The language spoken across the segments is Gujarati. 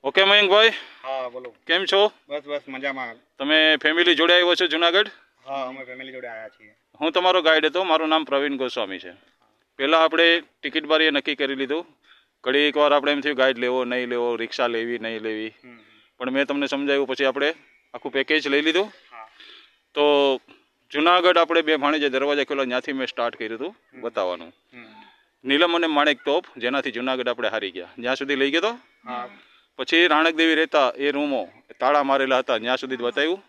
ઓકે મયંકભાઈ, હા બોલો. કેમ છો? બસ બસ મજામાં. તમે ફેમિલી જોડે આવ્યો છો જુનાગઢ? હા, અમે ફેમિલી જોડે આવ્યા છીએ. હું તમારો ગાઈડ હતો. મારું નામ પ્રવીણ ગોસ્વામી છે. પહેલાં આપણે ટિકિટ બારીએ નક્કી કરી લીધું. ઘડીક વાર આપણે એમ થયું ગાઈડ લેવો નહીં લેવો, રિક્ષા લેવી નહીં લેવી, પણ મેં તમને સમજાવ્યું પછી આપણે આખું પેકેજ લઈ લીધું. તો જુનાગઢ આપણે બે ભાણે જે દરવાજા ખોલ્યા ત્યાંથી મેં સ્ટાર્ટ કર્યું હતું બતાવવાનું. નીલમ અને માણેક તોપ, જેનાથી જુનાગઢ આપણે હારી ગયા, જ્યાં સુધી લઈ ગયો તો. પછી રાણકદેવી રહેતા એ રૂમો તાળા મારેલા હતા, ત્યાં સુધી જ બતાવ્યું.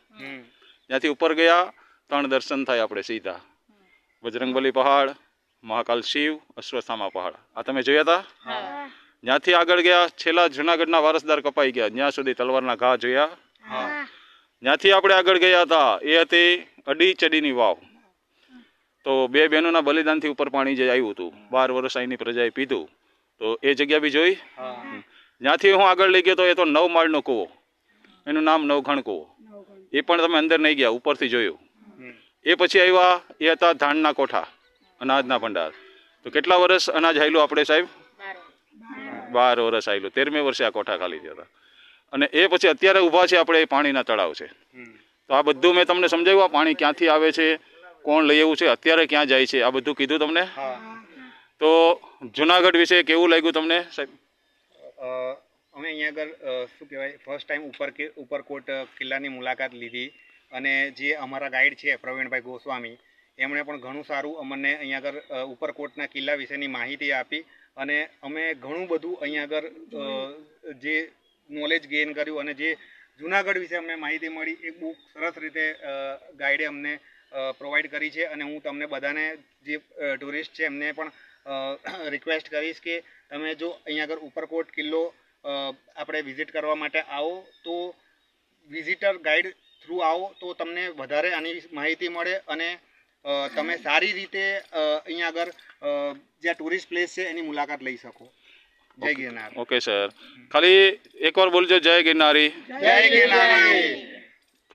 ત્યાંથી ઉપર ગયા, 3 દર્શન થાય આપણે સીધા. બજરંગબલી પહાડ, મહાકાલ શિવ, અશ્વત્થામા પહાડ, આ તમે જોયા હતા. ત્યાંથી આગળ ગયા, છેલ્લા જુનાગઢના વારસદાર કપાઈ ગયા, ત્યાં સુધી તલવારના ઘા જોયા. ત્યાંથી આપણે આગળ ગયા હતા એ હતી અડી ચડીની વાવ. તો 2 બહેનોના બલિદાનથી ઉપર પાણી જે આવ્યું હતું, 12 વર્ષ અહીંની પ્રજાએ પીધું, તો એ જગ્યા બી જોઈ. જ્યાંથી હું આગળ લઈ ગયો તો એ તો 9 માળનો કૂવો, એનું નામ નવઘણ કૂવો. એ પણ તમે અંદર નહીં ગયા, ઉપરથી જોયું. એ પછી આવ્યા એ હતા ધાનના કોઠા, અનાજના ભંડાર. તો કેટલા વર્ષ અનાજ હાલ્યું આપણે સાહેબ? 12 વર્ષ હાલ્યું. 13મે વર્ષે આ કોઠા ખાલી થયા હતા. અને એ પછી અત્યારે ઊભા છે આપણે, પાણીના તળાવ છે. તો આ બધું મેં તમને સમજાવ્યું. આ પાણી ક્યાંથી આવે છે, કોણ લઈ આવ્યું છે, અત્યારે ક્યાં જાય છે, આ બધું કીધું તમને. તો જુનાગઢ વિશે કેવું લાગ્યું તમને સાહેબ? અમે અહીંયા આગળ શું કહેવાય, ફર્સ્ટ ટાઈમ ઉપરકોટ કિલ્લાની મુલાકાત લીધી. અને જે અમારા ગાઈડ છે પ્રવીણભાઈ ગોસ્વામી, એમણે પણ ઘણું સારું અમને અહીંયા આગળ ઉપરકોટના કિલ્લા વિશેની માહિતી આપી. અને અમે ઘણું બધું અહીંયા આગળ જે નોલેજ ગેઇન કર્યું અને જે જુનાગઢ વિશે અમને માહિતી મળી, એ બહુ સરસ રીતે ગાઈડે અમને પ્રોવાઈડ કરી છે. અને હું તમને બધાને જે ટુરિસ્ટ છે એમને પણ રિક્વેસ્ટ કરીશ કે તમે જો અહીંયા આગળ ઉપરકોટ કિલ્લો આપણે વિઝિટ કરવા માટે આવો તો વિઝિટર ગાઈડ થ્રુ આવો તો તમને વધારે આની માહિતી મળે અને તમે સારી રીતે અહીંયા આગળ જ્યાં ટુરિસ્ટ પ્લેસ છે એની મુલાકાત લઈ શકો. જય ગિરનાર. ઓકે સર, ખાલી એકવાર બોલજો, જય ગિરનારી. જય ગિરનારી.